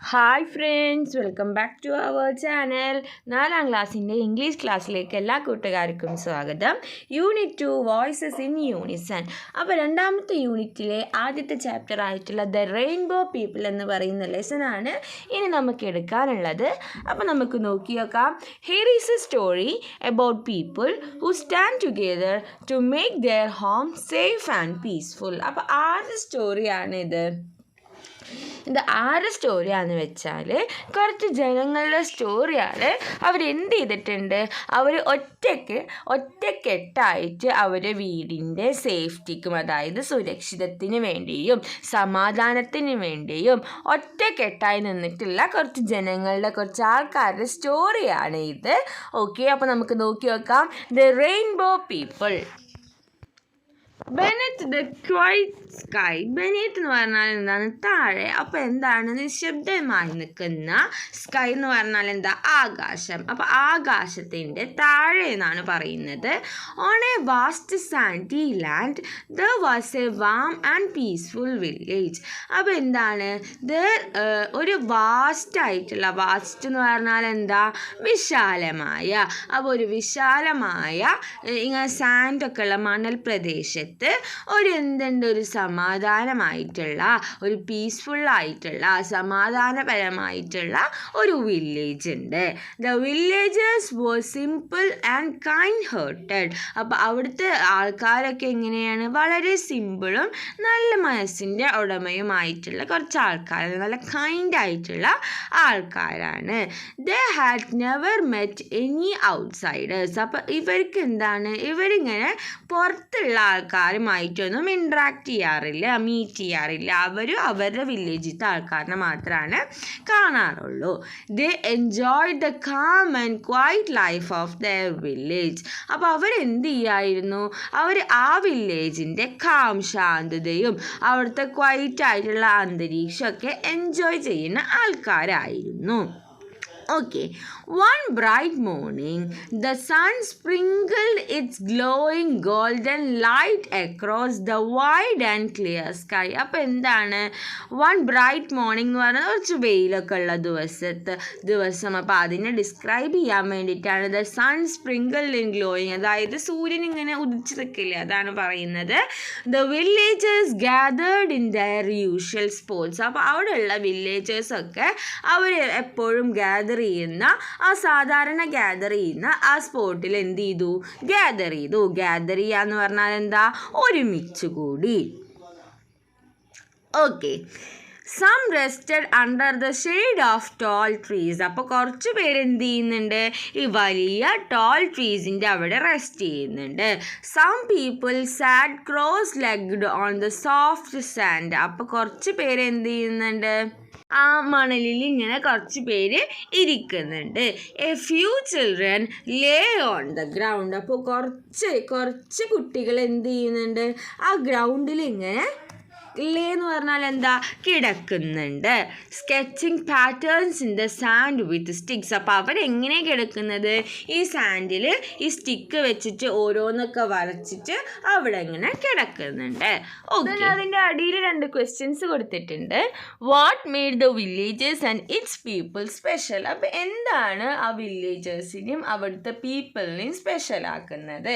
Hi friends, welcome back to our channel. 4ാം ക്ലാസ്സിൻ്റെ English ക്ലാസ്സിലേക്ക് എല്ലാ കൂട്ടുകാർക്കും സ്വാഗതം. Unit 2 voices in unison. അപ്പോൾ 2ാമത്തെ യൂണിറ്റിലെ ആദ്യത്തെ ചാപ്റ്റർ ആയിട്ടുള്ള ദ റെയിൻബോ പീപ്പിൾ എന്ന് പറയുന്ന ലെസനാണ് ഇനി നമുക്ക് എടുക്കാനുള്ളത്. അപ്പോൾ നമുക്ക് നോക്കി നോക്കാം. Here is a story about people who stand together to make their home safe and peaceful. അപ്പോൾ ആരുടെ സ്റ്റോറിയാണിത്? ഇത് ആരുടെ സ്റ്റോറിയാണെന്ന് വെച്ചാൽ കുറച്ച് ജനങ്ങളുടെ സ്റ്റോറിയാണ്. അവരെന്ത് ചെയ്തിട്ടുണ്ട്? അവർ ഒറ്റക്കെട്ടായിട്ട് അവരുടെ വീടിൻ്റെ സേഫ്റ്റിക്കും, അതായത് സുരക്ഷിതത്തിന് വേണ്ടിയും സമാധാനത്തിന് വേണ്ടിയും ഒറ്റക്കെട്ടായി നിന്നിട്ടുള്ള കുറച്ച് ജനങ്ങളുടെ, കുറച്ച് ആൾക്കാരുടെ സ്റ്റോറിയാണ് ഇത്. ഓക്കെ, അപ്പോൾ നമുക്ക് നോക്കി നോക്കാം. The rainbow people. Beneath the quiet sky. Beneath എന്ന് പറഞ്ഞാൽ എന്താണ്? താഴെ. അപ്പോൾ എന്താണ്? നിശബ്ദമായി നിൽക്കുന്ന. സ്കൈ എന്ന് പറഞ്ഞാൽ എന്താ? ആകാശം. അപ്പോൾ ആകാശത്തിൻ്റെ താഴെ എന്നാണ് പറയുന്നത്. On a vast sandy land there was a warm and peaceful village. അപ്പോൾ എന്താണ്? ഒരു വാസ്റ്റായിട്ടുള്ള, വാസ്റ്റ് എന്ന് പറഞ്ഞാൽ എന്താ? വിശാലമായ. അപ്പോൾ ഒരു വിശാലമായ ഇങ്ങനെ സാൻഡൊക്കെ ഉള്ള മണൽ പ്രദേശത്ത് ഒരു സമാധാനമായിട്ടുള്ള, ഒരു പീസ്ഫുള്ളായിട്ടുള്ള, സമാധാനപരമായിട്ടുള്ള ഒരു വില്ലേജ് ഉണ്ട്. The villagers were simple and kind hearted. അപ്പോൾ അവിടുത്തെ ആൾക്കാരൊക്കെ എങ്ങനെയാണ്? വളരെ സിമ്പിളും നല്ല മനസ്സിൻ്റെ ഉടമയുമായിട്ടുള്ള കുറച്ച് ആൾക്കാർ, നല്ല കൈൻഡ് ആയിട്ടുള്ള ആൾക്കാരാണ്. ദേ had never met any outsiders. അപ്പോൾ ഇവർക്ക് എന്താണ്? ഇവരിങ്ങനെ പുറത്തുള്ള ആൾക്കാരുമായിട്ടൊന്നും ഇൻട്രാക്ട് ചെയ്യാറില്ല, മീറ്റ് ചെയ്യാറില്ല. അവരുടെ വില്ലേജിലത്തെ ആൾക്കാരിനെ മാത്രമാണ് കാണാറുള്ളൂ. They enjoy the calm and quiet life of their village. അപ്പോൾ അവരെന്ത് ചെയ്യായിരുന്നു? അവർ ആ വില്ലേജിൻ്റെ കാം, ശാന്തതയും അവിടുത്തെ ക്വൈറ്റ് ആയിട്ടുള്ള അന്തരീക്ഷമൊക്കെ എൻജോയ് ചെയ്യുന്ന ആൾക്കാരായിരുന്നു. Okay, one bright morning, the sun sprinkled its glowing golden light across the wide and clear sky. അപ്പോൾ എന്താണ്? വൺ ബ്രൈറ്റ് മോർണിംഗ് എന്ന് പറഞ്ഞാൽ കുറച്ച് വെയിലൊക്കെ ഉള്ള ദിവസം. അപ്പോൾ അതിനെ ഡിസ്ക്രൈബ് ചെയ്യാൻ വേണ്ടിയിട്ടാണ് the sun sprinkled in glowing, അതായത് സൂര്യൻ ഇങ്ങനെ ഉദിച്ചു നിൽക്കില്ലേ, അതാണ് പറയുന്നത്. The villagers gathered in their usual spots. അപ്പോൾ അവിടെയുള്ള വില്ലേജേഴ്സൊക്കെ അവർ എപ്പോഴും സാധാരണ ഗ്യാദർ ചെയ്യുന്ന ആ സ്പോട്ടിൽ എന്ത് ചെയ്തു? ഗ്യാദർ ചെയ്യുക എന്ന് പറഞ്ഞാൽ എന്താ? ഒരുമിച്ച് കൂടി. Okay, some rested under the shade of tall trees. അപ്പോൾ കുറച്ച് പേര് എന്ത് ചെയ്യുന്നുണ്ട്? ഈ വലിയ ടോൾ ട്രീസിൻ്റെ അവിടെ റെസ്റ്റ് ചെയ്യുന്നുണ്ട്. Some people sat cross legged on the soft sand. അപ്പോൾ കുറച്ച് പേര് എന്ത് ചെയ്യുന്നുണ്ട്? ആ മണലിൽ ഇങ്ങനെ കുറച്ച് പേര് ഇരിക്കുന്നുണ്ട്. A few children lay on the ground. അപ്പോൾ കുറച്ച് കുട്ടികൾ എന്ത് ചെയ്യുന്നുണ്ട്? ആ ഗ്രൗണ്ടിൽ ഇങ്ങനെ ലേ എന്ന് പറഞ്ഞാൽ എന്താ? കിടക്കുന്നുണ്ട്. Sketching patterns in the sand with sticks. അപ്പോൾ അവരെങ്ങനെ കിടക്കുന്നത്? ഈ സാൻഡിൽ ഈ സ്റ്റിക്ക് വെച്ചിട്ട് ഓരോന്നൊക്കെ വരച്ചിട്ട് അവിടെ ഇങ്ങനെ കിടക്കുന്നുണ്ട്. ഓക്കെ, അതിൻ്റെ അടിയിൽ 2 ക്വസ്റ്റ്യൻസ് കൊടുത്തിട്ടുണ്ട്. What made the villagers and it's people special. അപ്പോൾ എന്താണ് ആ വില്ലേജേഴ്സിനെയും അവിടുത്തെ പീപ്പിളിനെയും സ്പെഷ്യൽ ആക്കുന്നത്?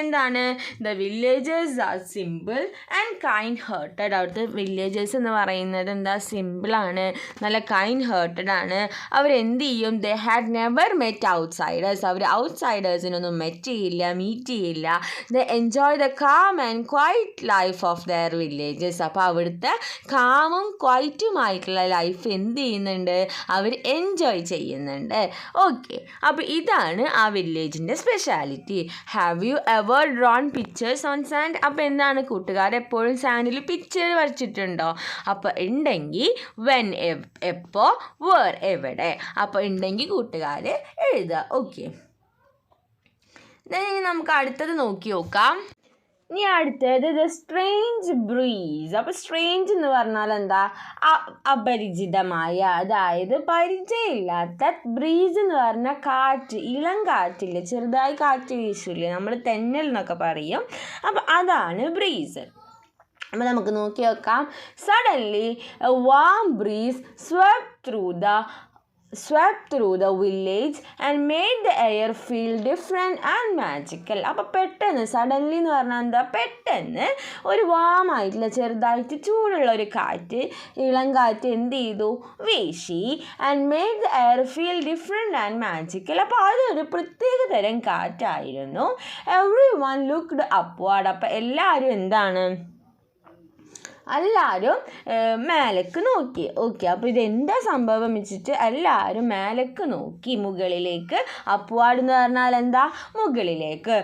എന്താണ്? The villagers are simple and kind ഹേർട്ടഡ്. അവിടുത്തെ വില്ലേജേഴ്സ് എന്ന് പറയുന്നത് എന്താ? സിമ്പിളാണ്, നല്ല കൈൻഡ് ഹേർട്ടഡ് ആണ്. അവരെന്ത് ചെയ്യും? They had never met outsiders. അവർ ഔട്ട്സൈഡേഴ്സിനൊന്നും മീറ്റ് ചെയ്യില്ല. They enjoy the calm and quiet life of their villages. അപ്പോൾ അവിടുത്തെ കാമും ക്വൈറ്റുമായിട്ടുള്ള ലൈഫ് എന്ത് ചെയ്യുന്നുണ്ട്? അവർ എൻജോയ് ചെയ്യുന്നുണ്ട്. ഓക്കെ, അപ്പോൾ ഇതാണ് ആ വില്ലേജിൻ്റെ speciality. Have you ever drawn pictures on sand? അപ്പോൾ എന്താണ്? കൂട്ടുകാരെപ്പോഴും സാൻഡിൽ പിക്ചർ വരച്ചിട്ടുണ്ടോ? അപ്പോൾ ഉണ്ടെങ്കിൽ വെൻ, എപ്പോൾ, വേർ, എവിടെ. അപ്പോൾ ഉണ്ടെങ്കിൽ കൂട്ടുകാർ എഴുതുക. ഓക്കെ, ഇനി നമുക്ക് അടുത്തത് നോക്കി നോക്കാം. ഇനി അടുത്തത് ദ സ്ട്രേഞ്ച് ബ്രീസ്. അപ്പോൾ സ്ട്രേഞ്ച് എന്ന് പറഞ്ഞാൽ എന്താ? അപരിചിതമായ, അതായത് പരിചയമില്ലാത്ത. ബ്രീസ് എന്ന് പറഞ്ഞാൽ കാറ്റ്, ഇളം കാറ്റില്ലേ, ചെറുതായി കാറ്റ് വീശില്ലേ, നമ്മൾ തെന്നൽ എന്നൊക്കെ പറയും. അപ്പോൾ അതാണ് ബ്രീസ്. അപ്പോൾ നമുക്ക് നോക്കി നോക്കാം. Suddenly A warm breeze swept through the village and made the air feel different and magical. അപ്പോൾ പെട്ടെന്ന് സഡൻലി എന്ന് പറഞ്ഞാൽ എന്താ, പെട്ടെന്ന് ഒരു വാമായിട്ടുള്ള ചെറുതായിട്ട് ചൂടുള്ള ഒരു കാറ്റ്, ഇളം കാറ്റ് എന്ത് ചെയ്തു, വീശി. And made the air feel different and magical. അപ്പോൾ അതൊരു പ്രത്യേക തരം കാറ്റായിരുന്നു. Everyone looked upward. അപ്പോൾ എല്ലാവരും എന്താണ്, എല്ലാവരും മേലേക്ക് നോക്കി. ഓക്കെ, അപ്പോൾ ഇതെന്താ സംഭവം വെച്ചിട്ട് എല്ലാവരും മേലേക്ക് നോക്കി, മുകളിലേക്ക്. അപ്വാർഡ് എന്ന് പറഞ്ഞാൽ എന്താ, മുകളിലേക്ക്.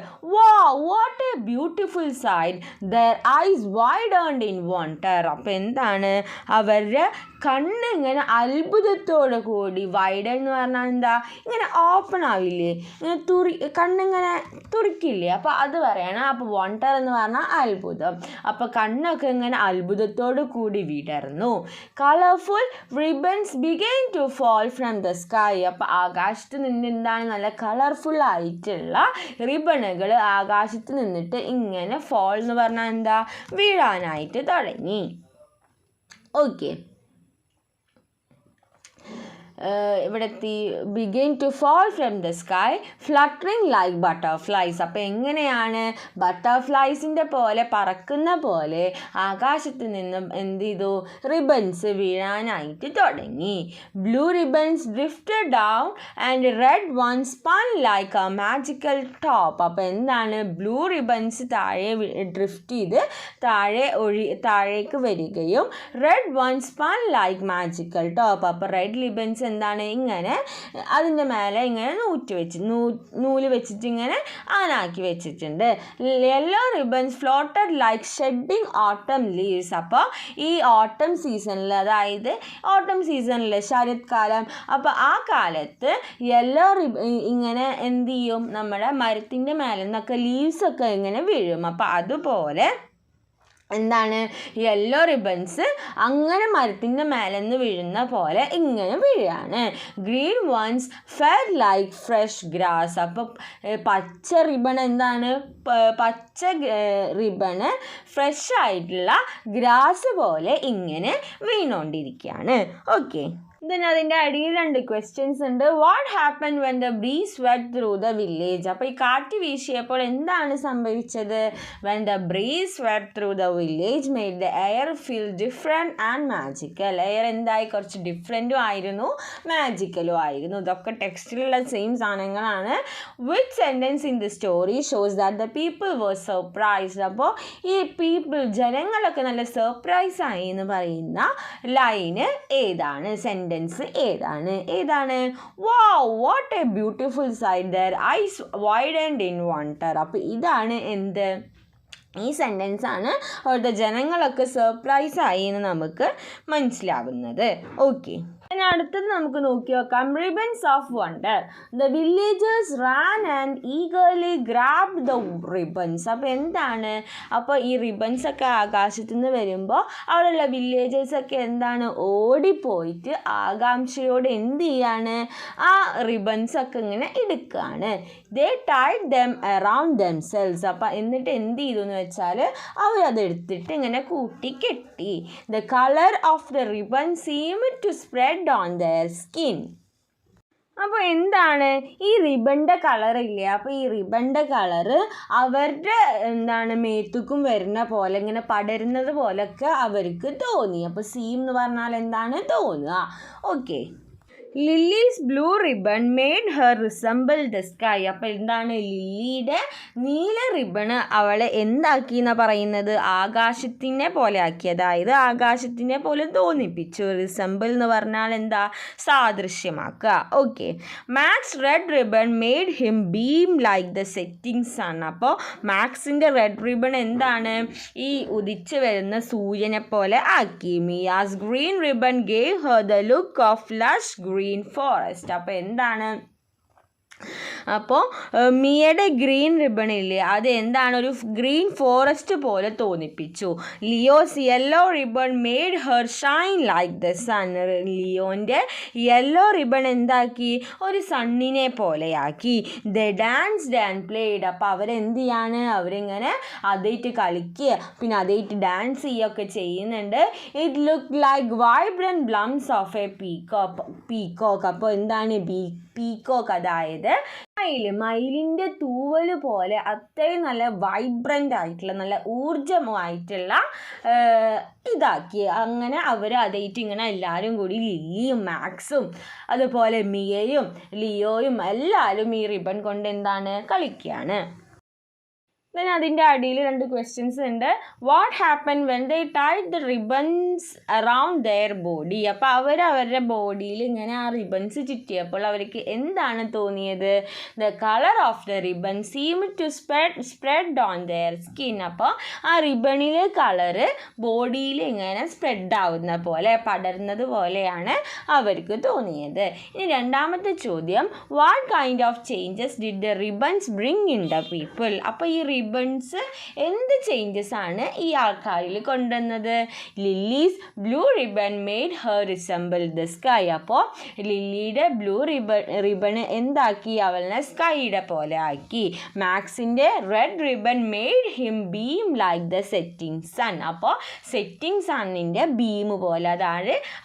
What a beautiful sight, their eyes widened in wonder. അപ്പോൾ എന്താണ്, അവരുടെ കണ്ണിങ്ങനെ അത്ഭുതത്തോടു കൂടി, വൈഡ് എന്ന് പറഞ്ഞാൽ എന്താ, ഇങ്ങനെ ഓപ്പൺ ആവില്ലേ, ഇങ്ങനെ കണ്ണിങ്ങനെ തുറക്കില്ലേ, അപ്പോൾ അത് പറയണം. അപ്പോൾ വണ്ടർ എന്ന് പറഞ്ഞാൽ അത്ഭുതം. അപ്പോൾ കണ്ണൊക്കെ ഇങ്ങനെ അത്ഭുതത്തോടു കൂടി വിടർന്നു. Colourful ribbons began to fall from the sky. അപ്പോൾ ആകാശത്ത് നിന്ന് എന്താണ്, നല്ല കളർഫുൾ ആയിട്ടുള്ള റിബണുകൾ ആകാശത്ത് നിന്നിട്ട് ഇങ്ങനെ ഫോൾ എന്ന് പറഞ്ഞാൽ എന്താ, വീഴാനായിട്ട് തുടങ്ങി. ഓക്കെ, ഇവിടെ begin to fall from the sky fluttering like butterflies. അപ്പോൾ എങ്ങനെയാണ്, ബട്ടർഫ്ലൈസിൻ്റെ പോലെ പറക്കുന്ന പോലെ ആകാശത്ത് നിന്നും എന്ത് ചെയ്തു, റിബൺസ് വീഴാനായിട്ട് തുടങ്ങി. Blue ribbons drifted down and red one spun like A magical top. അപ്പോൾ എന്താണ്, ബ്ലൂ റിബൺസ് താഴെ ഡ്രിഫ്റ്റ് ചെയ്ത് താഴേക്ക് വരികയും red one spun like magical top. അപ്പോൾ റെഡ് റിബൺസ് എന്താണ്, ഇങ്ങനെ അതിൻ്റെ മേലെ ഇങ്ങനെ നൂല് വെച്ചിട്ട് ഇങ്ങനെ ആനാക്കി വെച്ചിട്ടുണ്ട്. Yellow ribbons floated like shedding ഓട്ടം ലീവ്സ്. അപ്പോൾ ഈ ഓട്ടം സീസണിൽ, അതായത് ഓട്ടം സീസണിൽ ശരത് കാലം, അപ്പോൾ ആ കാലത്ത് യെല്ലോ ഇങ്ങനെ എന്ത് ചെയ്യും, നമ്മുടെ മരത്തിൻ്റെ മേലെ നിന്നൊക്കെ ലീവ്സൊക്കെ ഇങ്ങനെ വീഴും. അപ്പോൾ അതുപോലെ എന്താണ്, യെല്ലോ റിബൺസ് അങ്ങനെ മരത്തിൻ്റെ മേലെ നിന്ന് വീഴുന്ന പോലെ ഇങ്ങനെ വീഴാണ്. Green ones fell like fresh grass. അപ്പോൾ പച്ച റിബൺ എന്താണ്, പച്ച റിബണ് ഫ്രഷ് ആയിട്ടുള്ള ഗ്രാസ് പോലെ ഇങ്ങനെ വീണുകൊണ്ടിരിക്കുകയാണ്. ഓക്കെ, then അതിൻ്റെ അടിയിൽ 2 ക്വസ്റ്റ്യൻസ് ഉണ്ട്. What happen when the breeze swept through the village. അപ്പോൾ ഈ കാറ്റ് വീശിയപ്പോൾ എന്താണ് സംഭവിച്ചത്, when the breeze swept through the village made the air feel different and magical. Air എന്തായി, കുറച്ച് ഡിഫറെൻറ്റും ആയിരുന്നു മാജിക്കലും ആയിരുന്നു. ഇതൊക്കെ ടെക്സ്റ്റിലുള്ള സെയിം സാധനങ്ങളാണ്. Which sentence in the story shows that the people where surprised. അപ്പോൾ ഈ ജനങ്ങളൊക്കെ നല്ല സർപ്രൈസ് ആയി എന്ന് പറയുന്ന ലൈന് ഏതാണ്, സെൻറ്റൻസ് ഏതാണ്? What a beautiful sight, their eyes widened in wonder. അപ്പോൾ ഇതാണ് എന്ത്, ഈ സെൻറ്റൻസാണ് അവിടുത്തെ ജനങ്ങളൊക്കെ സർപ്രൈസ് ആയി എന്ന് നമുക്ക് മനസ്സിലാകുന്നത്. ഓക്കെ, ഇനി അടുത്തത് നമുക്ക് നോക്കി നോക്കാം. Ribbons of wonder. The villagers Rann and eagerly grabbed the ribbons. അപ്പോൾ എന്താണ്, അപ്പോൾ ഈ റിബൺസൊക്കെ ആകാശത്തു നിന്ന് വരുമ്പോൾ അവിടെയുള്ള വില്ലേജേഴ്സൊക്കെ എന്താണ്, ഓടിപ്പോയിട്ട് ആകാംക്ഷയോടെ എന്ത് ചെയ്യാണ്, ആ റിബൺസൊക്കെ ഇങ്ങനെ എടുക്കുകയാണ്. ദേ ടൈഡ് ദം അറൗണ്ട് ദംസെൽസ്. അപ്പോൾ എന്നിട്ട് എന്ത് ചെയ്തു എന്ന് വെച്ചാൽ അവരത് എടുത്തിട്ട് ഇങ്ങനെ കൂട്ടി കെട്ടി. The colour of the ribbon seemed to spread on their skin. അപ്പോൾ എന്താണ്, ഈ റിബണിൻ്റെ കളറില്ലേ, അപ്പോൾ ഈ റിബണിൻ്റെ കളറ് അവരുടെ എന്താണ് മേത്തുക്കും വരുന്ന പോലെ ഇങ്ങനെ പടരുന്നത് പോലൊക്കെ അവർക്ക് തോന്നി. അപ്പോൾ സീം എന്ന് പറഞ്ഞാൽ എന്താണ്, തോന്നുക. Okay, lilies blue ribbon made her resemble the sky. അപ്പോൾ എന്താണ്, ലില്ലിയുടെ നീല റിബണ് അവളെ എന്താക്കി എന്നാണ് പറയുന്നത്, ആകാശത്തിനെ പോലെ ആക്കി, അതായത് ആകാശത്തിനെ പോലെ തോന്നിപ്പിച്ചു. റിസംബിൾ എന്ന് പറഞ്ഞാൽ എന്താ, സാദൃശ്യമാക്കുക. Okay, Max red ribbon made him beam like the setting sun. അപ്പോൾ മാക്സിൻ്റെ റെഡ് റിബൺ എന്താണ്, ഈ ഉദിച്ചു വരുന്ന സൂര്യനെ പോലെ ആക്കി. Miass green ribbon gave her the look of lush green forest. അപ്പോൾ എന്താണ്, അപ്പോൾ മിയയുടെ ഗ്രീൻ റിബൺ ഇല്ലേ, അത് എന്താണ്, ഒരു ഗ്രീൻ ഫോറസ്റ്റ് പോലെ തോന്നിപ്പിച്ചു. Leo's yellow ribbon made her shine like the sun. ലിയോൻ്റെ യെല്ലോ റിബൺ എന്താക്കി, ഒരു സണ്ണിനെ പോലെയാക്കി. They danced and played. അപ്പോൾ അവരെന്ത് ചെയ്യാണ്, അവരിങ്ങനെ അതായിട്ട് കളിക്കുക, പിന്നെ അതായിട്ട് ഡാൻസ് ചെയ്യുകയൊക്കെ ചെയ്യുന്നുണ്ട്. It look like vibrant plumes of a peacock. അപ്പോൾ എന്താണ് പീക്കോക്ക്, അതായത് മയിലിൻ്റെ തൂവൽ പോലെ അത്രയും നല്ല വൈബ്രൻ്റ് ആയിട്ടുള്ള, നല്ല ഊർജമായിട്ടുള്ള ഇതാക്കി. അങ്ങനെ അവർ അതായിട്ട് ഇങ്ങനെ എല്ലാവരും കൂടി, ലില്ലിയും മാക്സും അതുപോലെ മിയയും ലിയോയും എല്ലാവരും ഈ റിബൺ കൊണ്ട് എന്താണ്, കളിക്കുകയാണ്. then അതിൻ്റെ അടിയിൽ 2 ക്വസ്റ്റ്യൻസ് ഉണ്ട്. What happen when they tied the ribbons around their body. അപ്പോൾ അവരുടെ ബോഡിയിൽ ഇങ്ങനെ ആ റിബൺസ് ചുറ്റിയപ്പോൾ അവർക്ക് എന്താണ് തോന്നിയത്? The colour of the ribbon seem to spread on their skin. അപ്പോൾ ആ റിബണിലെ കളറ് ബോഡിയിൽ ഇങ്ങനെ സ്പ്രെഡ് ആവുന്ന പോലെ, പടർന്നത് പോലെയാണ് അവർക്ക് തോന്നിയത്. ഇനി രണ്ടാമത്തെ ചോദ്യം, what kind of changes did the ribbons bring in the people. അപ്പോൾ ഈ റിബൺസ് എന്ത് ചേഞ്ചസ് ആണ് ഈ ആൾക്കാരിൽ കൊണ്ടുവന്നത്? Lily's blue ribbon made her resemble the sky. അപ്പോൾ ലില്ലിയുടെ ബ്ലൂ റിബൺ എന്താക്കി, അവളെ സ്കൈയുടെ പോലെ ആക്കി. മാക്സിൻ്റെ red ribbon made him beam like the setting sun. അപ്പോൾ സെറ്റിംഗ് സണ്ണിൻ്റെ ബീം പോലെ,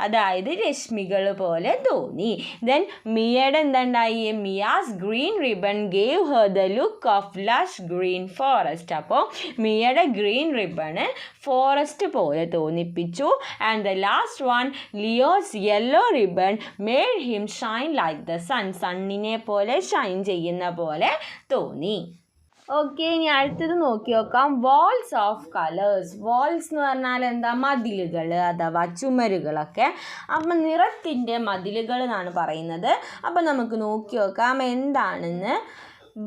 അതായത് രശ്മികൾ പോലെ തോന്നി. ദെൻ മിയയുടെ എന്താണ്ടായി, Mia's green ribbon gave her the look of lush green forest. അപ്പോൾ മിയയുടെ ഗ്രീൻ റിബണ് ഫോറസ്റ്റ് പോലെ തോന്നിപ്പിച്ചു. And the last one, Leo's yellow ribbon made him shine like the sun. സണ്ണിനെ പോലെ ഷൈൻ ചെയ്യുന്ന പോലെ തോന്നി. ഓക്കെ, ഇനി അടുത്തത് നോക്കി നോക്കാം. Walls of colours. വാൾസ് എന്ന് പറഞ്ഞാൽ എന്താ, മതിലുകൾ അഥവാ ചുമരുകളൊക്കെ. അപ്പം നിറത്തിൻ്റെ മതിലുകൾ എന്നാണ് പറയുന്നത്. അപ്പം നമുക്ക് നോക്കി നോക്കാം എന്താണെന്ന്.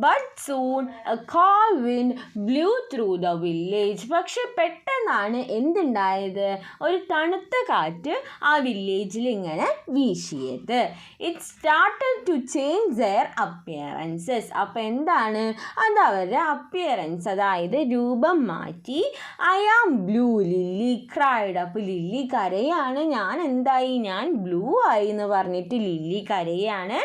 But soon a cold wind blew through the village. പക്ഷെ പെട്ടെന്നാണ് എന്തുണ്ടായത്, ഒരു തണുത്ത കാറ്റ് ആ വില്ലേജിൽ ഇങ്ങനെ വീശിയത്. It started to change their appearances. അപ്പോൾ എന്താണ്, അത് അവരുടെ അപ്പിയറൻസ്, അതായത് രൂപം മാറ്റി. I am blue Lily cried. അപ്പോൾ ലില്ലി കരയാണ്, ഞാൻ എന്തായി, ഞാൻ ബ്ലൂ ആയി എന്ന് പറഞ്ഞിട്ട് ലില്ലി കരയാണ്.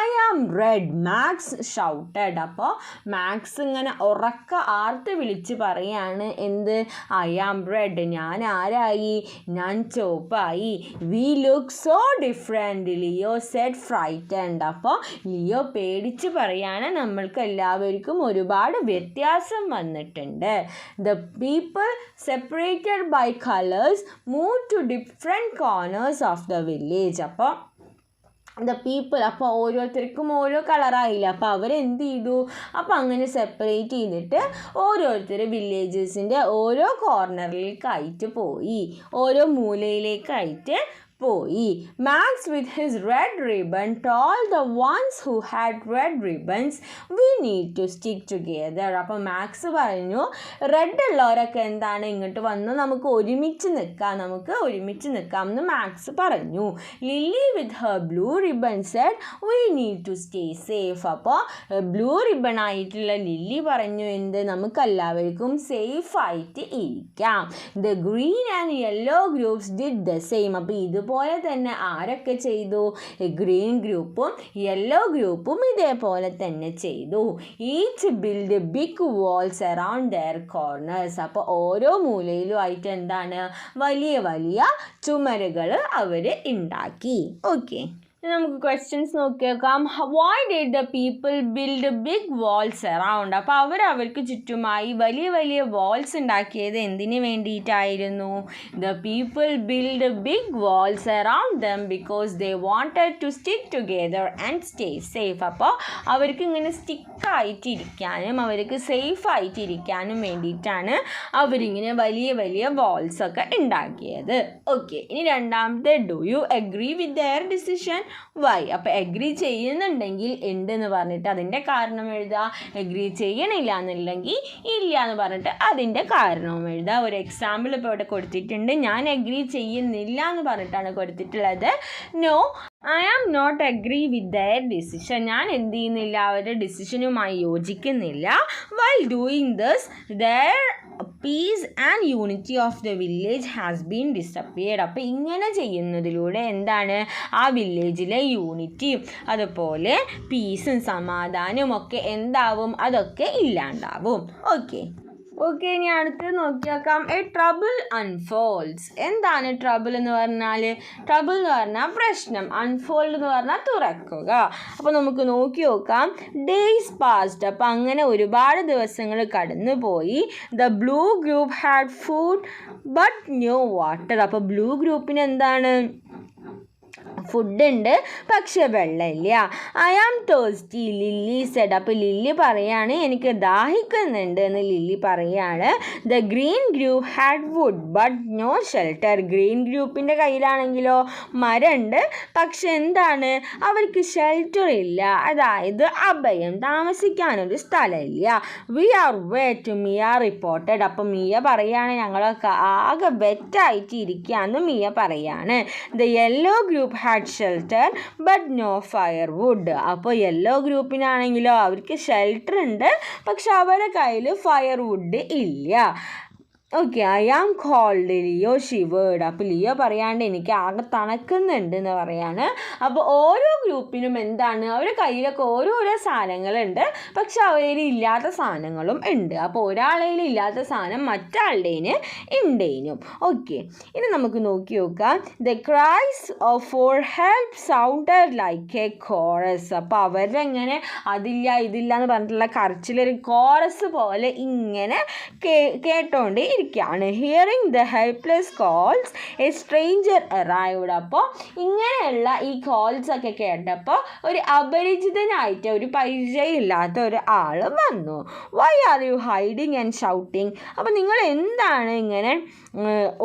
I am red Max shouted. അപ്പോൾ മാക്സ് ഇങ്ങനെ ഉറക്ക ആർത്ത് വിളിച്ച് പറയാണ്, എന്ത്, ഐ ആം റെഡ്, ഞാൻ ആരായി, ഞാൻ ചുവപ്പായി. We look so different, Leo said frightened. അപ്പോൾ ലിയോ പേടിച്ച് പറയാണ്, നമ്മൾക്ക് എല്ലാവർക്കും ഒരുപാട് വ്യത്യാസം വന്നിട്ടുണ്ട്. The people separated by colours move to different corners of the village. അപ്പോൾ പീപ്പിൾ, അപ്പോൾ ഓരോരുത്തർക്കും ഓരോ കളറായില്ല. അപ്പോൾ അവരെന്ത് ചെയ്തു, അപ്പോൾ അങ്ങനെ സെപ്പറേറ്റ് ചെയ്തിട്ട് ഓരോരുത്തർ വില്ലേജസിൻ്റെ ഓരോ കോർണറിലേക്കായിട്ട് പോയി, ഓരോ മൂലയിലേക്കായിട്ട് പോയി. Max with his red ribbon told the ones who had red ribbons we need to stick together. അപ്പോൾ മാക്സ് പറഞ്ഞു, റെഡ് ഉള്ളവരൊക്കെ എന്താണ്, ഇങ്ങോട്ട് വന്ന് നമുക്ക് ഒരുമിച്ച് നിൽക്കാം എന്ന് മാക്സ് പറഞ്ഞു. Lily with her blue ribbon said we need to stay safe. അപ്പോൾ ബ്ലൂ റിബൺ ആയിട്ടുള്ള ലില്ലി പറഞ്ഞു, എന്ത്, നമുക്കെല്ലാവർക്കും സേഫായിട്ട് ഇരിക്കാം. The green and yellow groups did the same. അപ്പോൾ ഇതുപോലെ തന്നെ ആരൊക്കെ ചെയ്തു, ഗ്രീൻ ഗ്രൂപ്പും യെല്ലോ ഗ്രൂപ്പും ഇതേപോലെ തന്നെ ചെയ്തു. Each build big walls around their corners. അപ്പോൾ ഓരോ മൂലയിലും ആയിട്ട് എന്താണ്, വലിയ വലിയ ചുമരുകൾ അവർ ഉണ്ടാക്കി. ഓക്കെ, നമുക്ക് ക്വസ്റ്റ്യൻസ് നോക്കി നോക്കാം. Why did the people build big walls around. അപ്പോൾ അവർക്ക് ചുറ്റുമായി വലിയ വലിയ വാൾസ് ഉണ്ടാക്കിയത് എന്തിനു വേണ്ടിയിട്ടായിരുന്നു? The people build big walls around them because they wanted to stick together and stay safe. അപ്പോൾ അവർക്ക് ഇങ്ങനെ സ്റ്റിക്കായിട്ടിരിക്കാനും അവർക്ക് സേഫായിട്ടിരിക്കാനും വേണ്ടിയിട്ടാണ് അവരിങ്ങനെ വലിയ വലിയ വാൾസൊക്കെ ഉണ്ടാക്കിയത്. ഓക്കെ, ഇനി രണ്ടാമത്തെ, do you agree with their decision? Why. അപ്പോൾ എഗ്രി ചെയ്യുന്നുണ്ടെങ്കിൽ ഉണ്ടെന്ന് പറഞ്ഞിട്ട് അതിൻ്റെ കാരണം എഴുതുക. എഗ്രി ചെയ്യണില്ല എന്നുണ്ടെങ്കിൽ ഇല്ല എന്ന് പറഞ്ഞിട്ട് അതിൻ്റെ കാരണവും എഴുതുക. ഒരു എക്സാമ്പിൾ ഇപ്പോൾ ഇവിടെ കൊടുത്തിട്ടുണ്ട്. ഞാൻ എഗ്രി ചെയ്യുന്നില്ല എന്ന് പറഞ്ഞിട്ടാണ് കൊടുത്തിട്ടുള്ളത്. No I am not agree with their decision. ഞാൻ എന്ത് ചെയ്യുന്നില്ല, അവരുടെ ഡിസിഷനുമായി യോജിക്കുന്നില്ല. While doing this their peace and unity of the village has been disappeared. അപ്പോൾ ഇങ്ങനെ ചെയ്യുന്നതിലൂടെ എന്താണ്, ആ വില്ലേജിലെ യൂണിറ്റിയും അതുപോലെ പീസും സമാധാനവും ഒക്കെ എന്താവും, അതൊക്കെ ഇല്ലാണ്ടാവും. ഓക്കെ, ഇനി അടുത്ത് നോക്കി നോക്കാം. A trouble unfolds. എന്താണ് ട്രബിൾ എന്ന് പറഞ്ഞാൽ? ട്രബിൾ എന്ന് പറഞ്ഞാൽ പ്രശ്നം, അൺഫോൾഡ് എന്ന് പറഞ്ഞാൽ തുറക്കുക. അപ്പോൾ നമുക്ക് നോക്കി നോക്കാം. Days passed. അപ്പോൾ അങ്ങനെ ഒരുപാട് ദിവസങ്ങൾ കടന്നു പോയി. The blue group had food but no water. അപ്പോൾ ബ്ലൂ ഗ്രൂപ്പിന് എന്താണ്, ഫുഡുണ്ട് പക്ഷെ വെള്ളമില്ല. I am thirsty Lily said. അപ്പോൾ ലില്ലി പറയാണ് എനിക്ക് ദാഹിക്കുന്നുണ്ട് എന്ന് ലില്ലി പറയാണ്. The green group had wood but no shelter. Green ഗ്രൂപ്പിൻ്റെ കയ്യിലാണെങ്കിലോ മരമുണ്ട് പക്ഷെ എന്താണ്, അവർക്ക് ഷെൽട്ടർ ഇല്ല, അതായത് അഭയം, താമസിക്കാനൊരു സ്ഥലമില്ല. We are wet, Mia reported. അപ്പോൾ മിയ പറയാണ് ഞങ്ങളൊക്കെ ആകെ വെറ്റായിട്ട് ഇരിക്കുകയെന്ന് മിയ പറയാണ്. The yellow group had shelter but no firewood. അപ്പോൾ യെല്ലോ ഗ്രൂപ്പിനാണെങ്കിലോ അവർക്ക് ഷെൽട്ടർ ഉണ്ട് പക്ഷെ അവരുടെ കയ്യിൽ ഫയർ വുഡ് ഇല്ല. Okay, I am cold. Leo shivered. അപ്പോൾ ലിയോ പറയാണ്ട് എനിക്ക് ആകെ തണുക്കുന്നുണ്ട് എന്ന് പറയാണ്. അപ്പോൾ ഓരോ ഗ്രൂപ്പിനും എന്താണ്, അവരുടെ കയ്യിലൊക്കെ ഓരോരോ സാധനങ്ങളുണ്ട് പക്ഷെ അവരിൽ ഇല്ലാത്ത സാധനങ്ങളും ഉണ്ട്. അപ്പോൾ ഒരാളേലും ഇല്ലാത്ത സാധനം മറ്റാളുടേന് ഉണ്ടേനും. ഓക്കെ, ഇനി നമുക്ക് നോക്കി നോക്കാം. The cries for help sounded like a chorus. അപ്പോൾ അവരെങ്ങനെ അതില്ല ഇതില്ല എന്ന് പറഞ്ഞിട്ടുള്ള കരച്ചിലൊരു കോറസ് പോലെ ഇങ്ങനെ കേട്ടോണ്ട് ഇരിക്കുകയാണ്. Hearing the helpless calls A stranger arrived. അപ്പോൾ ഇങ്ങനെയുള്ള ഈ കോൾസ് ഒക്കെ കേട്ടപ്പോൾ ഒരു അപരിചിതനായിട്ട്, ഒരു പരിചയമില്ലാത്ത ഒരു ആൾ വന്നു. Why are you hiding and shouting. അപ്പോൾ നിങ്ങൾ എന്താണ് ഇങ്ങനെ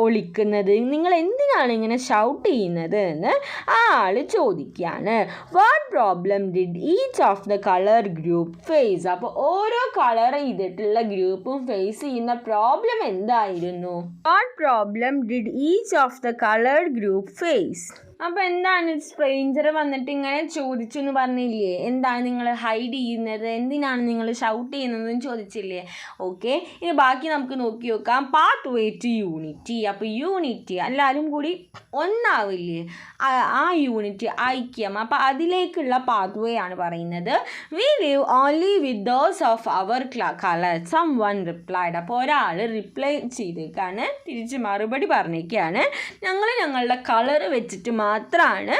ഒളിക്കുന്നത്, നിങ്ങൾ എന്തിനാണ് ഇങ്ങനെ ഷൗട്ട് ചെയ്യുന്നത് എന്ന് ആ ആൾ ചോദിക്കുകയാണ്. What problem did each of the colour group face. അപ്പോൾ ഓരോ കളർ ചെയ്തിട്ടുള്ള ഗ്രൂപ്പും ഫേസ് ചെയ്യുന്ന പ്രോബ്ലം എന്തായിരുന്നു? What problem did each of the coloured group face. അപ്പോൾ എന്താണ്, സ്ട്രേഞ്ചർ വന്നിട്ട് ഇങ്ങനെ ചോദിച്ചു എന്ന് പറഞ്ഞില്ലേ, എന്താണ് നിങ്ങൾ ഹൈഡ് ചെയ്യുന്നത്, എന്തിനാണ് നിങ്ങൾ ഷൗട്ട് ചെയ്യുന്നതെന്ന് ചോദിച്ചില്ലേ. ഓക്കെ, ഇനി ബാക്കി നമുക്ക് നോക്കി നോക്കാം. Path way to unity. അപ്പോൾ യൂണിറ്റി, എല്ലാവരും കൂടി ഒന്നാവില്ലേ, ആ യൂണിറ്റി, ഐക്യം. അപ്പോൾ അതിലേക്കുള്ള പാത്ത് വേ ആണ് പറയുന്നത്. We live only with those of our colour someone replied. അപ്പോൾ ഒരാൾ റിപ്ലൈ ചെയ്തേക്കാണ്, തിരിച്ച് മറുപടി പറഞ്ഞേക്കാണ്, ഞങ്ങൾ ഞങ്ങളുടെ കളർ വെച്ചിട്ട് മാത്രമാണ്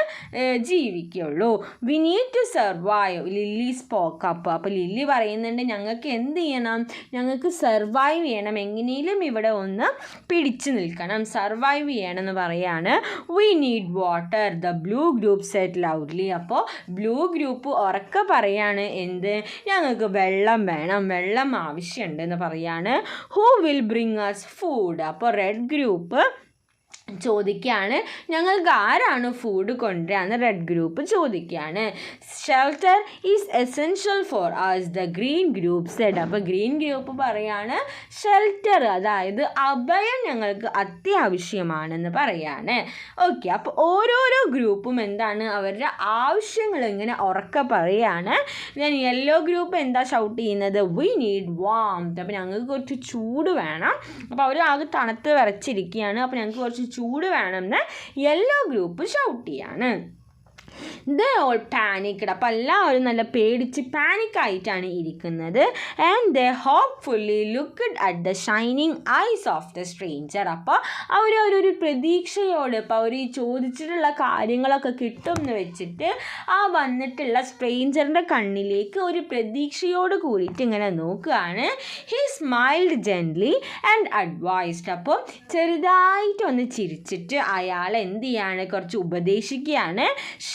ജീവിക്കുള്ളൂ. We need to survive. Lily spoke up. അപ്പോൾ ലില്ലി പറയുന്നുണ്ട് ഞങ്ങൾക്ക് എന്ത് ചെയ്യണം, ഞങ്ങൾക്ക് സർവൈവ് ചെയ്യണം, എങ്ങനെയും ഇവിടെ ഒന്ന് പിടിച്ചു നിൽക്കണം, സർവൈവ് ചെയ്യണം എന്ന് പറയാണ്. We need water. The blue group set loudly. അപ്പോൾ ബ്ലൂ ഗ്രൂപ്പ് ഉറക്കെ പറയാണ് എന്ത്, ഞങ്ങൾക്ക് വെള്ളം വേണം, വെള്ളം ആവശ്യമുണ്ട് എന്ന് പറയാണ്. Who will bring us food. അപ്പോൾ റെഡ് ഗ്രൂപ്പ് ചോദിക്കുകയാണ് ഞങ്ങൾക്ക് ആരാണ് ഫുഡ് കൊണ്ടുവരാന്ന് റെഡ് ഗ്രൂപ്പ് ചോദിക്കുകയാണ്. Shelter is essential for us the green group said. അപ്പോൾ ഗ്രീൻ ഗ്രൂപ്പ് പറയാണ് ഷെൽട്ടർ, അതായത് അഭയം ഞങ്ങൾക്ക് അത്യാവശ്യമാണെന്ന് പറയാണ്. ഓക്കെ, അപ്പോൾ ഓരോരോ ഗ്രൂപ്പും എന്താണ് അവരുടെ ആവശ്യങ്ങൾ ഇങ്ങനെ ഉറക്കെ പറയാണ്. ഞാൻ യെല്ലോ ഗ്രൂപ്പ് എന്താ ഷൗട്ട് ചെയ്യുന്നത്, വി നീഡ് വാംത്ത്. അപ്പോൾ ഞങ്ങൾക്ക് കുറച്ച് ചൂട് വേണം. അപ്പോൾ അവർ ആകെ തണുത്ത് വിറച്ചിരിക്കുകയാണ്, അപ്പോൾ ഞങ്ങൾക്ക് കുറച്ച് ചൂട് വേണമെന്ന് യെല്ലോ ഗ്രൂപ്പ് ഷൗട്ട് ചെയ്യാണ്. They all panicked. അപ്പോൾ എല്ലാവരും നല്ല പേടിച്ച് പാനിക്കായിട്ടാണ് ഇരിക്കുന്നത്. And they hopefully looked at the shining ice of the stranger. അപ്പോൾ അവരൊരു പ്രതീക്ഷയോട്, ഇപ്പോൾ അവർ ഈ ചോദിച്ചിട്ടുള്ള കാര്യങ്ങളൊക്കെ കിട്ടും എന്ന് വെച്ചിട്ട് ആ വന്നിട്ടുള്ള സ്ട്രേഞ്ചറിൻ്റെ കണ്ണിലേക്ക് ഒരു പ്രതീക്ഷയോട് കൂടിയിട്ട് ഇങ്ങനെ നോക്കുകയാണ്. He smiled gently and advised. അപ്പോൾ ചെറുതായിട്ടൊന്ന് ചിരിച്ചിട്ട് അയാൾ എന്ത് ചെയ്യാണ്, കുറച്ച് ഉപദേശിക്കുകയാണ്.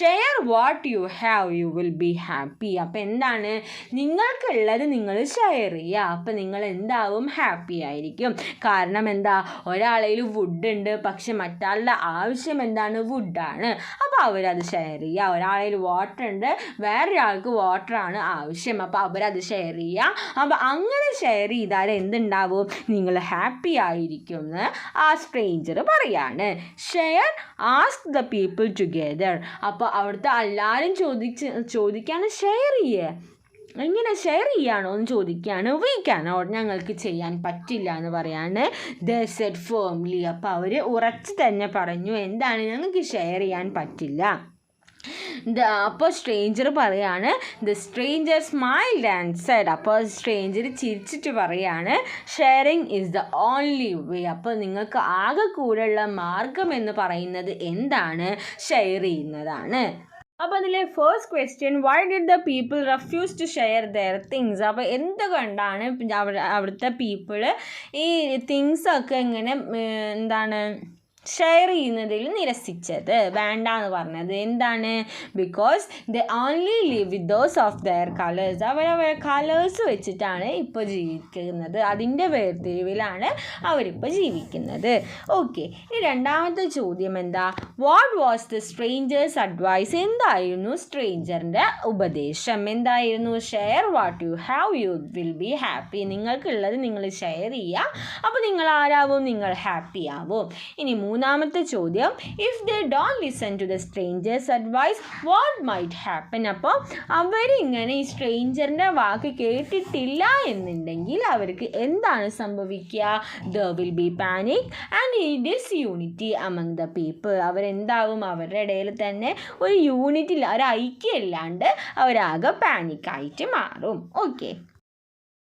Share share what you have you will be happy. അപ്പം എന്താണ്, നിങ്ങൾക്കുള്ളത് നിങ്ങൾ ഷെയർ ചെയ്യുക. അപ്പം നിങ്ങൾ എന്താവും, ഹാപ്പി ആയിരിക്കും. കാരണം എന്താ, ഒരാളേൽ വുഡ് ഉണ്ട്, പക്ഷെ മറ്റാളുടെ ആവശ്യം എന്താണ്, വുഡാണ്. അപ്പോൾ അവരത് ഷെയർ ചെയ്യുക. ഒരാളേൽ വാട്ടർ ഉണ്ട്, വേറൊരാൾക്ക് വാട്ടറാണ് ആവശ്യം, അപ്പോൾ അവരത് ഷെയർ ചെയ്യുക. അപ്പോൾ അങ്ങനെ ഷെയർ ചെയ്താൽ എന്തുണ്ടാവും, നിങ്ങൾ ഹാപ്പി ആയിരിക്കും എന്ന് ആ സ്ട്രേഞ്ചർ പറയാണ്. Share ask the people together. അപ്പോൾ അവിടുത്തെ എല്ലാവരും ചോദിക്കാണ് ഷെയർ ചെയ്യേ, എങ്ങനെ ഷെയർ ചെയ്യാണോ എന്ന് ചോദിക്കുകയാണ്. വി ക്യാനോട്ട്, ഞങ്ങൾക്ക് ചെയ്യാൻ പറ്റില്ല എന്ന് പറയാണ്. ദേ സെഡ് ഫേംലി. അപ്പോൾ അവർ ഉറച്ച് തന്നെ പറഞ്ഞു, എന്താണ്, ഞങ്ങൾക്ക് ഷെയർ ചെയ്യാൻ പറ്റില്ല. അപ്പോൾ സ്ട്രേഞ്ചർ പറയാണ്, the stranger smiled and said. അപ്പോൾ സ്ട്രേഞ്ചർ ചിരിച്ചിട്ട് പറയാണ്, sharing is the only way. അപ്പോൾ നിങ്ങൾക്ക് ആകെ കൂടെയുള്ള മാർഗം എന്ന് പറയുന്നത് എന്താണ്, ഷെയർ ചെയ്യുന്നതാണ്. അപ്പോൾ അതിലെ first question, why did the people refuse to share their things. അപ്പോൾ എന്തുകൊണ്ടാണ് അവിടുത്തെ പീപ്പിൾ ഈ തിങ്സൊക്കെ ഇങ്ങനെ എന്താണ് ഷെയർ ചെയ്യുന്നതിൽ നിരസിച്ചത്, വേണ്ട എന്ന് പറഞ്ഞത്. എന്താണ്, because the only live with those of their colours. അവരവരെ കളേഴ്സ് വെച്ചിട്ടാണ് ഇപ്പോൾ ജീവിക്കുന്നത്, അതിൻ്റെ വേർതിരിവിലാണ് അവരിപ്പോൾ ജീവിക്കുന്നത്. ഓക്കെ, ഇനി രണ്ടാമത്തെ ചോദ്യം എന്താ, what was the stranger's advice. എന്തായിരുന്നു സ്ട്രേഞ്ചറിൻ്റെ ഉപദേശം, എന്തായിരുന്നു, share what you have you will be happy. നിങ്ങൾക്കുള്ളത് നിങ്ങൾ ഷെയർ ചെയ്യുക, അപ്പോൾ നിങ്ങൾ ആരാവും, നിങ്ങൾ ഹാപ്പി ആവും. ഇനി മൂന്നാമത്തെ ചോദ്യം, if they don't listen to the stranger's advice what might happen. അപ്പോൾ അവരിങ്ങനെ ഈ സ്ട്രേഞ്ചറിൻ്റെ വാക്ക് കേട്ടിട്ടില്ല എന്നുണ്ടെങ്കിൽ അവർക്ക് എന്താണ് സംഭവിക്കുക, there will be panic and disunity among the people. അവരെന്താവും, അവരുടെ ഇടയിൽ തന്നെ ഒരു യൂണിറ്റി, ഒരു ഐക്യം ഇല്ലാണ്ട് അവരാകെ പാനിക്കായിട്ട് മാറും. ഓക്കെ,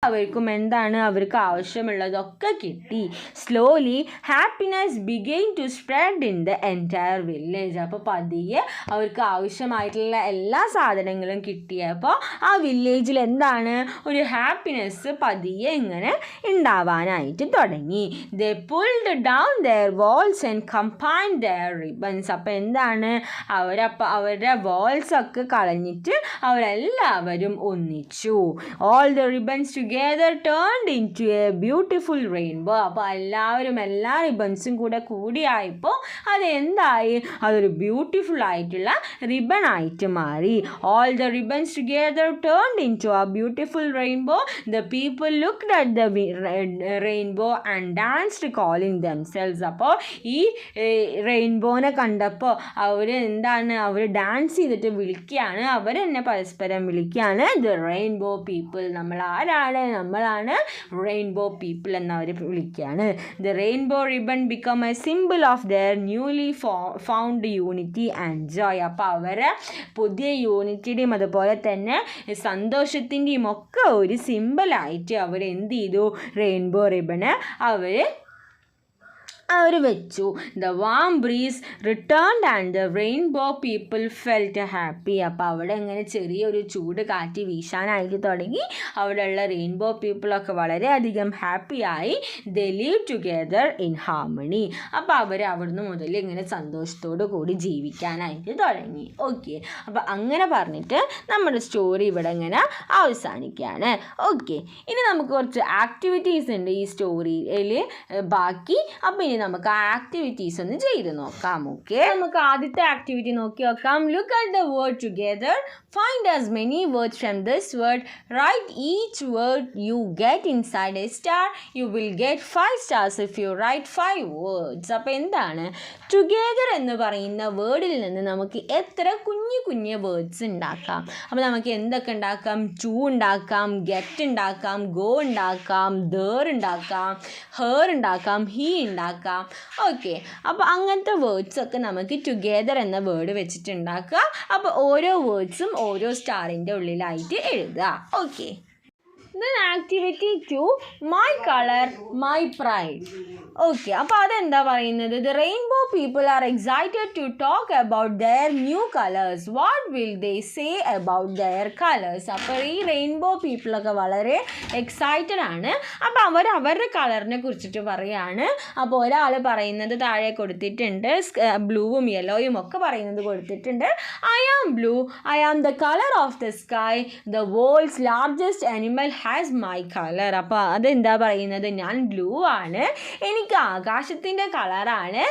അവർക്കും എന്താണ്, അവർക്ക് ആവശ്യമുള്ളതൊക്കെ കിട്ടി. Slowly happiness began to spread in the entire village. അപ്പോൾ പതിയെ അവർക്ക് ആവശ്യമായിട്ടുള്ള എല്ലാ സാധനങ്ങളും കിട്ടിയപ്പോൾ ആ വില്ലേജിൽ എന്താണ്, ഒരു ഹാപ്പിനെസ് പതിയെ ഇങ്ങനെ ഉണ്ടാവാനായിട്ട് തുടങ്ങി. They pulled down their walls and combined their ribbons. അപ്പോൾ എന്താണ്, അവരുടെ വാൾസൊക്കെ കളഞ്ഞിട്ട് അവരെല്ലാവരും ഒന്നിച്ചു. All the ribbons together turned into a beautiful rainbow. അപ്പോൾ എല്ലാവരും എല്ലാ റിബൺസും കൂടിയായപ്പോൾ അതെന്തായി, അതൊരു ബ്യൂട്ടിഫുൾ ആയിട്ടുള്ള റിബൺ ആയിട്ട് മാറി. All the ribbons together turned into a beautiful rainbow. The people looked at the rainbow and danced, calling themselves. അപ്പോൾ ഈ റെയിൻബോനെ കണ്ടപ്പോൾ അവർ ഡാൻസ് ചെയ്തിട്ട് വിളിക്കുകയാണ്, അവർ തന്നെ പരസ്പരം വിളിക്കുകയാണ്, ദ റെയിൻബോ പീപ്പിൾ. നമ്മൾ ആരാണ്, നമ്മളാണ് റെയിൻബോ പീപ്പിൾ എന്നവർ വിളിക്കുകയാണ്. The rainbow ribbon become A simple of their newly found unity and Joy. അപ്പോൾ അവരെ പുതിയ യൂണിറ്റിയുടെയും അതുപോലെ തന്നെ സന്തോഷത്തിൻ്റെയും ഒക്കെ ഒരു സിമ്പിളായിട്ട് അവർ എന്ത് ചെയ്തു, റെയിൻബോ റിബണ് അവർ വെച്ചു. The warm breeze returned and the rainbow people felt happy. അപ്പോൾ അവിടെ ഇങ്ങനെ ചെറിയൊരു ചൂട് കാറ്റ് വീശാനായിട്ട് തുടങ്ങി. അവിടെയുള്ള റെയിൻബോ പീപ്പിളൊക്കെ വളരെയധികം ഹാപ്പിയായി. ദേ ലീവ് ടുഗെദർ ഇൻ ഹാർമണി. അപ്പോൾ അവർ അവിടുന്ന് മുതൽ ഇങ്ങനെ സന്തോഷത്തോടു കൂടി ജീവിക്കാനായിട്ട് തുടങ്ങി. ഓക്കെ, അപ്പോൾ അങ്ങനെ പറഞ്ഞിട്ട് നമ്മുടെ സ്റ്റോറി ഇവിടെ ഇങ്ങനെ അവസാനിക്കുകയാണ്. ഓക്കെ, ഇനി നമുക്ക് കുറച്ച് ആക്ടിവിറ്റീസ് ഉണ്ട് ഈ സ്റ്റോറിയിൽ ബാക്കി. അപ്പോൾ ഇനി നമുക്ക് ആ ആക്ടിവിറ്റീസ് ഒന്ന് ചെയ്ത് നോക്കാം. ഓക്കെ, നമുക്ക് ആദ്യത്തെ ആക്ടിവിറ്റി നോക്കി നോക്കാം. Look at the word together, find as many words from this word, write each word you get inside a star. You will get 5 stars if you write 5 words. അപ്പോൾ എന്താണ്, together എന്ന് പറയുന്ന വേർഡിൽ നിന്ന് നമുക്ക് എത്ര കുഞ്ഞു വേർഡ്സ് ഉണ്ടാക്കാം. അപ്പോൾ നമുക്ക് എന്തൊക്കെ ഉണ്ടാക്കാം, ടു ഉണ്ടാക്കാം, ഗെറ്റ് ഉണ്ടാക്കാം, ഗോ ഉണ്ടാക്കാം, ദർ ഉണ്ടാക്കാം, ഹെർ ഉണ്ടാക്കാം, ഹീ ഉണ്ടാക്കാം. ഓക്കെ, അപ്പോൾ അങ്ങനത്തെ വേർഡ്സൊക്കെ നമുക്ക് ടുഗെദർ എന്ന വേർഡ് വെച്ചിട്ടുണ്ടാക്കുക. അപ്പോൾ ഓരോ വേർഡ്സും ഓരോ സ്റ്റാറിൻ്റെ ഉള്ളിലായിട്ട് എഴുതുക. Okay, Then activity 2, my color, my pride. Okay, അപ്പോൾ അതെന്താ പറയുന്നത്? The rainbow people are excited to talk about their new colours. What will they say about their colours? അപ്പോൾ ഈ റെയിൻബോ പീപ്പിളൊക്കെ വളരെ എക്സൈറ്റഡ് ആണ്. അപ്പോൾ അവർ അവരുടെ കളറിനെ കുറിച്ചിട്ട് പറയുകയാണ്. അപ്പോൾ ഒരാൾ പറയുന്നത് താഴെ കൊടുത്തിട്ടുണ്ട്, ബ്ലൂവും യെല്ലോയും ഒക്കെ പറയുന്നത് കൊടുത്തിട്ടുണ്ട്. I am blue, I am the colour of the sky, the world's largest animal has my colour. അപ്പോൾ അതെന്താ പറയുന്നത്? ഞാൻ ബ്ലൂ ആണ്, എനിക്ക് ആകാശത്തിൻ്റെ കളറാണ്,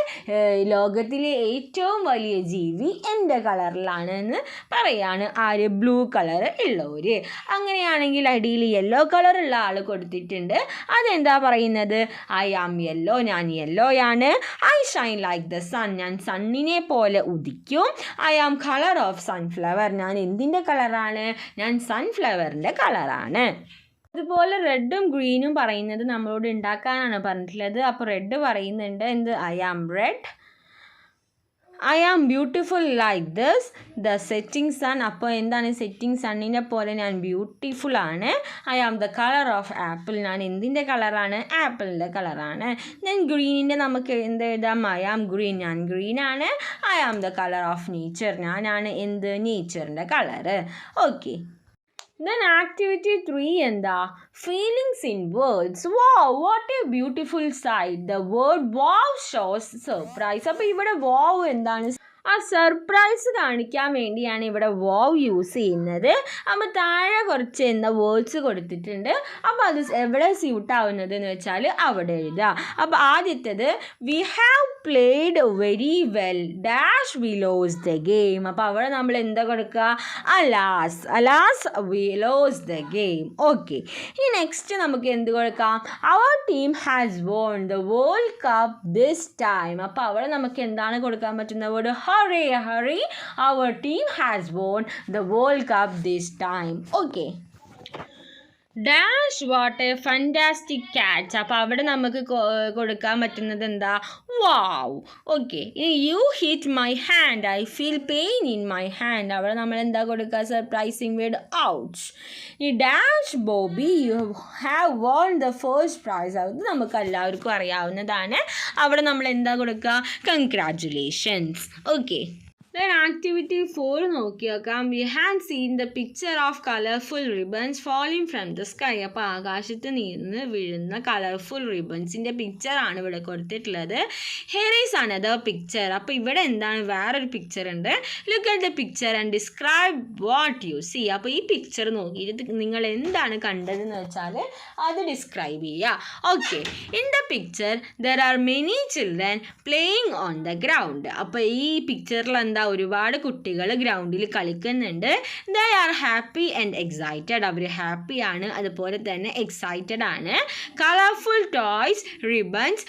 ലോകത്തിലെ ഏറ്റവും വലിയ ജീവി എൻ്റെ കളറിലാണ് എന്ന് പറയാണ് ആര്? ബ്ലൂ കളർ ഉള്ളവർ. അങ്ങനെയാണെങ്കിൽ അടിയിൽ യെല്ലോ കളറുള്ള ആൾ കൊടുത്തിട്ടുണ്ട്. അതെന്താ പറയുന്നത്? ഐ ആം യെല്ലോ, ഞാൻ യെല്ലോയാണ്. I shine like the sun, ഞാൻ സണ്ണിനെ പോലെ ഉദിക്കും. I am colour of sunflower, ഞാൻ എന്തിൻ്റെ കളറാണ്? ഞാൻ സൺഫ്ലവറിൻ്റെ കളറാണ്. അതുപോലെ റെഡും ഗ്രീനും പറയുന്നത് നമ്മളോട് ഉണ്ടാക്കാനാണ് പറഞ്ഞിട്ടുള്ളത്. അപ്പോൾ റെഡ് പറയുന്നുണ്ട് എന്ത്? I am red, I am beautiful like this the setting sun. അപ്പോൾ എന്താണ്? സെറ്റിംഗ് സണ്ണിനെ പോലെ ഞാൻ ബ്യൂട്ടിഫുൾ ആണ്. I am the colour of apple, ഞാൻ എന്തിൻ്റെ കളറാണ്? ആപ്പിളിൻ്റെ കളറാണ്. ദെൻ ഗ്രീനിൻ്റെ നമുക്ക് എന്ത് എഴുതാം? ഐ ആം ഗ്രീൻ, ഞാൻ ഗ്രീനാണ്. I am the colour of nature, ഞാനാണ് എന്ത്? നേച്ചറിൻ്റെ കളറ്. ഓക്കെ. Then activity 3 എന്താ? Feelings in words. Wow, what a beautiful sight. The word wow shows surprise. അപ്പോൾ ഇവിടെ wow എന്താണ്? ആ സർപ്രൈസ് കാണിക്കാൻ വേണ്ടിയാണ് ഇവിടെ വാവ് യൂസ് ചെയ്യുന്നത്. അപ്പോൾ താഴെ കുറച്ച് എന്താ വേർഡ്സ് കൊടുത്തിട്ടുണ്ട്. അപ്പോൾ അത് എവിടെ സ്യൂട്ട് ആവുന്നത് എന്ന് വെച്ചാൽ അവിടെ എഴുതുക. അപ്പോൾ ആദ്യത്തേത് we have played very well dash we lose the game. അപ്പോൾ അവിടെ നമ്മൾ എന്താ കൊടുക്കുക? Alas, alas we lose the game. Okay, ഇനി നെക്സ്റ്റ് നമുക്ക് എന്ത് കൊടുക്കാം? Our team has won the world cup this time. അപ്പോൾ അവിടെ നമുക്ക് എന്താണ് കൊടുക്കാൻ പറ്റുന്ന word? Hurry, hurry, our team has won the World Cup this time. Okay. Dash what a fantastic catch. അപ്പോൾ അവിടെ നമുക്ക് കൊടുക്കാൻ പറ്റുന്നത് എന്താ? Wow. Okay, you hit my hand, I feel pain in my hand. അവിടെ നമ്മൾ എന്താ കൊടുക്കുക? Surprising word ouch. ഈ dash Bobby, you have won the first prize. അത് നമുക്ക് എല്ലാവർക്കും അറിയാവുന്നതാണ്. അവിടെ നമ്മൾ എന്താ കൊടുക്കുക? കൺഗ്രാറ്റുലേഷൻസ്. ഓക്കെ. Then activity 4 നോക്കി നോക്കാം. We have seen the picture of colorful ribbons falling from the sky. അപ്പോൾ ആകാശത്ത് നിന്ന് വീഴുന്ന കളർഫുൾ റിബൺസിൻ്റെ പിക്ചറാണ് ഇവിടെ കൊടുത്തിട്ടുള്ളത്. Here is another picture. അപ്പോൾ ഇവിടെ എന്താണ്? വേറൊരു പിക്ചർ ഉണ്ട്. Look at the picture and describe what you see. അപ്പോൾ ഈ പിക്ചർ നോക്കിയിട്ട് നിങ്ങൾ എന്താണ് കണ്ടതെന്ന് വെച്ചാൽ അത് ഡിസ്ക്രൈബ് ചെയ്യുക. Okay, in the picture there are many children playing on the ground. അപ്പോൾ ഈ പിക്ചറിൽ എന്താ? ഒരുപാട് കുട്ടികൾ ഗ്രൗണ്ടിൽ കളിക്കുന്നുണ്ട്. They are happy and excited. അവർ ഹാപ്പിയാണ്, അതുപോലെ തന്നെ എക്സൈറ്റഡ് ആണ്. Colourful toys, ribbons,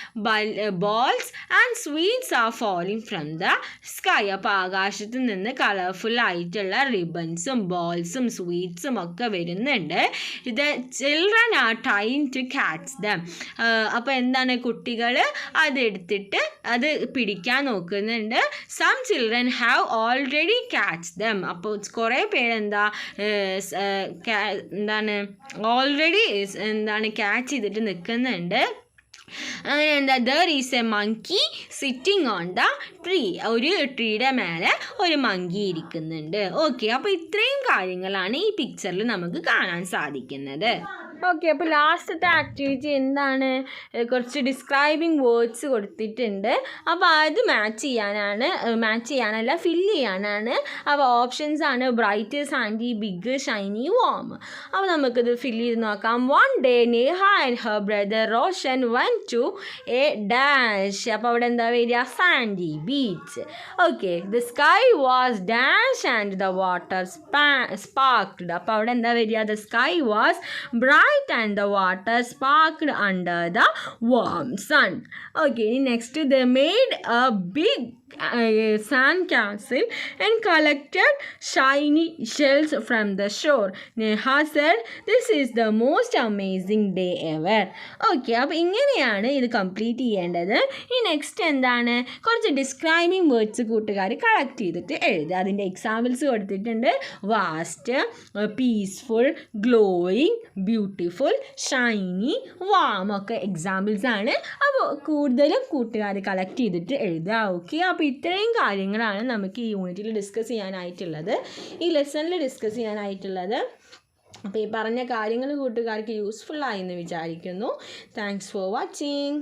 balls and sweets are falling from the sky. അപ്പോൾ ആകാശത്ത് നിന്ന് കളർഫുൾ ആയിട്ടുള്ള റിബൺസും ബോൾസും സ്വീറ്റ്സും ഒക്കെ വരുന്നുണ്ട്. ഇത് children are trying to catch them. അപ്പോൾ എന്താണ്? കുട്ടികൾ അതെടുത്തിട്ട് അത് പിടിക്കാൻ നോക്കുന്നുണ്ട്. Some children have already catch them. അപ്പോൾ കുറേ പേരെന്താ എന്താണ് ഓൾറെഡി എന്താണ് ക്യാച്ച് ചെയ്തിട്ട് നിൽക്കുന്നുണ്ട്. അങ്ങനെ എന്താ? There is A monkey sitting on the tree. ഒരു ട്രീയുടെ മേലെ ഒരു മങ്കി ഇരിക്കുന്നുണ്ട്. ഓക്കെ, അപ്പോൾ ഇത്രയും കാര്യങ്ങളാണ് ഈ പിക്ചറിൽ നമുക്ക് കാണാൻ സാധിക്കുന്നത്. ഓക്കെ, അപ്പോൾ ലാസ്റ്റത്തെ ആക്ടിവിറ്റി എന്താണ്? കുറച്ച് ഡിസ്ക്രൈബിങ് വേർഡ്സ് കൊടുത്തിട്ടുണ്ട്. അപ്പോൾ അത് മാച്ച് ചെയ്യാനല്ല ഫില്ല് ചെയ്യാനാണ്. അപ്പോൾ ഓപ്ഷൻസ് ആണ് bright, sandy, big, shiny, warm. അപ്പോൾ നമുക്കിത് ഫില്ല് ചെയ്ത് നോക്കാം. One day Neha and her brother Roshan went to a dash. അപ്പോൾ അവിടെ എന്താ വരിക? Sandy beach. Okay, the sky was dash and the water sparkled. അപ്പോൾ അവിടെ എന്താ വരിക? The sky was bright and the water sparkled under the warm sun. Okay, next they made a big sand castle and collected shiny shells from the shore. Neha said, "This is the most amazing day ever." Okay, അപ്പോൾ ഇങ്ങനെയാണ് ഇത് complete ചെയ്യേണ്ടത്. ഈ next എന്താണ്, കുറച്ച് describing words കൂട്ടുകാർ collect ചെയ്തിട്ട് എഴുതുക. അതിൻ്റെ എക്സാമ്പിൾസ് കൊടുത്തിട്ടുണ്ട്. Vast, peaceful, glowing, beautiful, shiny, warm ഒക്കെ എക്സാമ്പിൾസ് ആണ്. അപ്പോൾ കൂടുതലും കൂട്ടുകാർ കളക്ട് ചെയ്തിട്ട് എഴുതുക. ഓക്കെ, അപ്പോൾ ഇത്രയും കാര്യങ്ങളാണ് നമുക്ക് ഈ യൂണിറ്റിൽ ഡിസ്കസ് ചെയ്യാനായിട്ടുള്ളത്, ഈ ലെസണിൽ ഡിസ്കസ് ചെയ്യാനായിട്ടുള്ളത്. അപ്പോൾ ഈ പറഞ്ഞ കാര്യങ്ങൾ കൂട്ടുകാർക്ക് യൂസ്ഫുൾ ആയി എന്ന് വിചാരിക്കുന്നു. Thanks for watching.